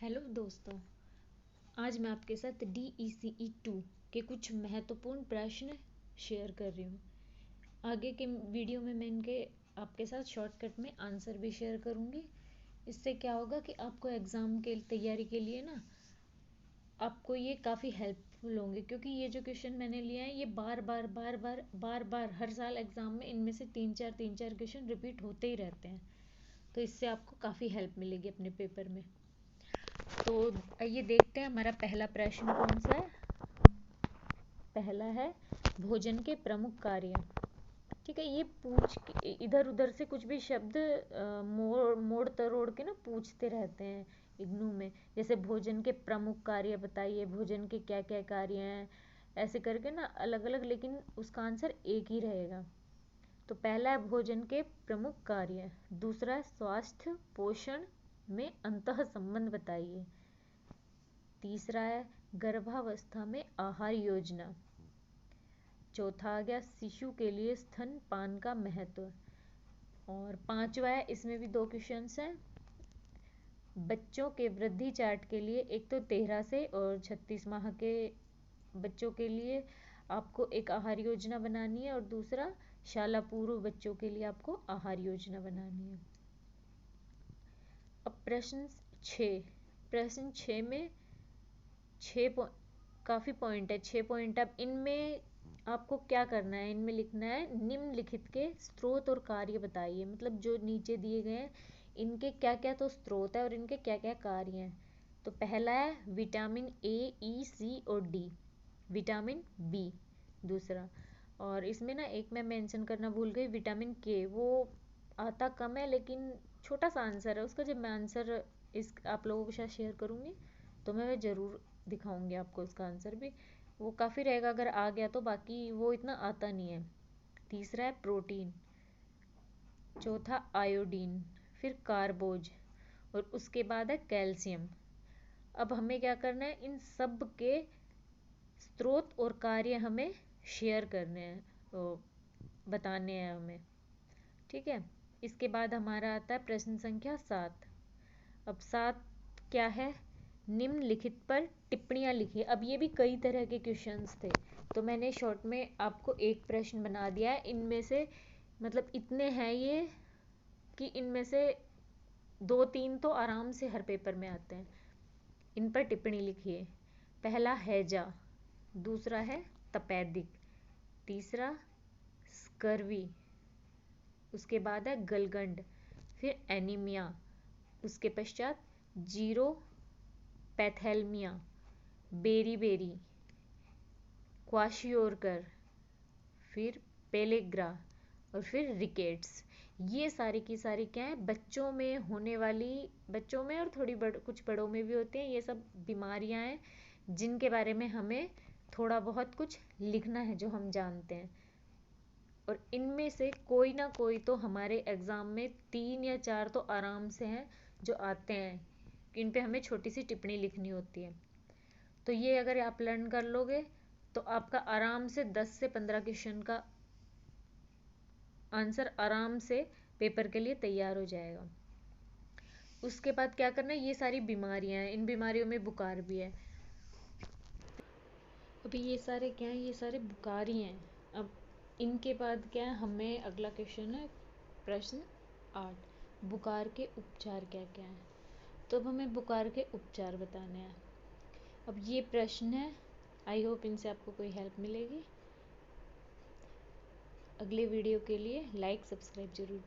Hello दोस्तों, आज मैं आपके साथ DECE 2 के कुछ महत्वपूर्ण प्रश्न शेयर कर रही हूँ। आगे के वीडियो में मैं इनके आपके साथ शॉर्टकट में आंसर भी शेयर करूँगी। इससे क्या होगा कि आपको एग्ज़ाम के तैयारी के लिए ना आपको ये काफ़ी हेल्पफुल होंगे, क्योंकि ये जो क्वेश्चन मैंने लिया है ये बार बार हर साल एग्ज़ाम में इनमें से तीन चार क्वेश्चन रिपीट होते ही रहते हैं। तो इससे आपको काफ़ी हेल्प मिलेगी अपने पेपर में। तो आइए देखते हैं हमारा पहला प्रश्न कौन सा है। पहला है भोजन के प्रमुख कार्य। ठीक है, ये पूछ के इधर उधर से कुछ भी शब्द मोड़ तरोड़ के ना पूछते रहते हैं इग्नू में। जैसे भोजन के प्रमुख कार्य बताइए, भोजन के क्या क्या कार्य हैं, ऐसे करके ना अलग अलग, लेकिन उसका आंसर एक ही रहेगा। तो पहला है भोजन के प्रमुख कार्य, दूसरा है स्वास्थ्य पोषण में अंतः संबंध बताइए, तीसरा है गर्भावस्था में आहार योजना, चौथा आ गया शिशु के लिए स्तनपान का महत्व, और पांचवा है, इसमें भी दो क्वेश्चंस हैं, बच्चों के वृद्धि चार्ट के लिए एक तो 13 से और 36 माह के बच्चों के लिए आपको एक आहार योजना बनानी है, और दूसरा शाला पूर्व बच्चों के लिए आपको आहार योजना बनानी है। अब प्रश्न 6 में काफ़ी पॉइंट है, 6 पॉइंट। अब इनमें आपको क्या करना है, इनमें लिखना है निम्नलिखित के स्रोत और कार्य बताइए। मतलब जो नीचे दिए गए हैं इनके क्या क्या तो स्रोत है और इनके क्या क्या कार्य हैं। तो पहला है विटामिन A, E, C और D, विटामिन B दूसरा, और इसमें ना एक मैं मेंशन करना भूल गई, विटामिन K, वो आता कम है लेकिन छोटा सा आंसर है उसका। जब मैं आंसर इस आप लोगों के साथ शेयर करूँगी तो मैं ज़रूर दिखाऊंगी आपको इसका आंसर भी, वो काफ़ी रहेगा अगर आ गया तो, बाकी वो इतना आता नहीं है। तीसरा है प्रोटीन, चौथा आयोडीन, फिर कार्बोज, और उसके बाद है कैल्शियम। अब हमें क्या करना है, इन सब के स्रोत और कार्य हमें शेयर करने हैं, तो बताने हैं हमें। ठीक है, इसके बाद हमारा आता है प्रश्न संख्या 7। अब 7 क्या है, निम्नलिखित पर टिप्पणियाँ लिखिए। अब ये भी कई तरह के क्वेश्चंस थे, तो मैंने शॉर्ट में आपको एक प्रश्न बना दिया है। इनमें से मतलब इतने हैं ये कि इनमें से 2-3 तो आराम से हर पेपर में आते हैं। इन पर टिप्पणी लिखिए। पहला हैजा, दूसरा है तपेदिक, तीसरा स्कर्वी, उसके बाद है गलगंड, फिर एनीमिया, उसके पश्चात जीरो पैथेलमिया, बेरी क्वाशियोरकर, फिर पेलेग्रा, और फिर रिकेट्स। ये सारी की सारी क्या है, बच्चों में होने वाली, बच्चों में और थोड़ी कुछ बड़ों में भी होती हैं, ये सब बीमारियां हैं जिनके बारे में हमें थोड़ा बहुत कुछ लिखना है जो हम जानते हैं। और इनमें से कोई ना कोई तो हमारे एग्ज़ाम में 3 या 4 तो आराम से हैं जो आते हैं, इन पे हमें छोटी सी टिप्पणी लिखनी होती है। तो ये अगर आप लर्न कर लोगे तो आपका आराम से 10 से 15 क्वेश्चन का आंसर आराम से पेपर के लिए तैयार हो जाएगा। उसके बाद क्या करना है, ये सारी बीमारियां हैं, इन बीमारियों में बुखार भी है। अभी ये सारे क्या हैं, ये सारे बुखार ही हैं। अब इनके बाद क्या है, हमें अगला क्वेश्चन है प्रश्न 8, बुखार के उपचार क्या क्या हैं। तो अब हमें बुखार के उपचार बताने हैं। अब ये प्रश्न है, आई होप इनसे आपको कोई हेल्प मिलेगी। अगले वीडियो के लिए लाइक सब्सक्राइब जरूर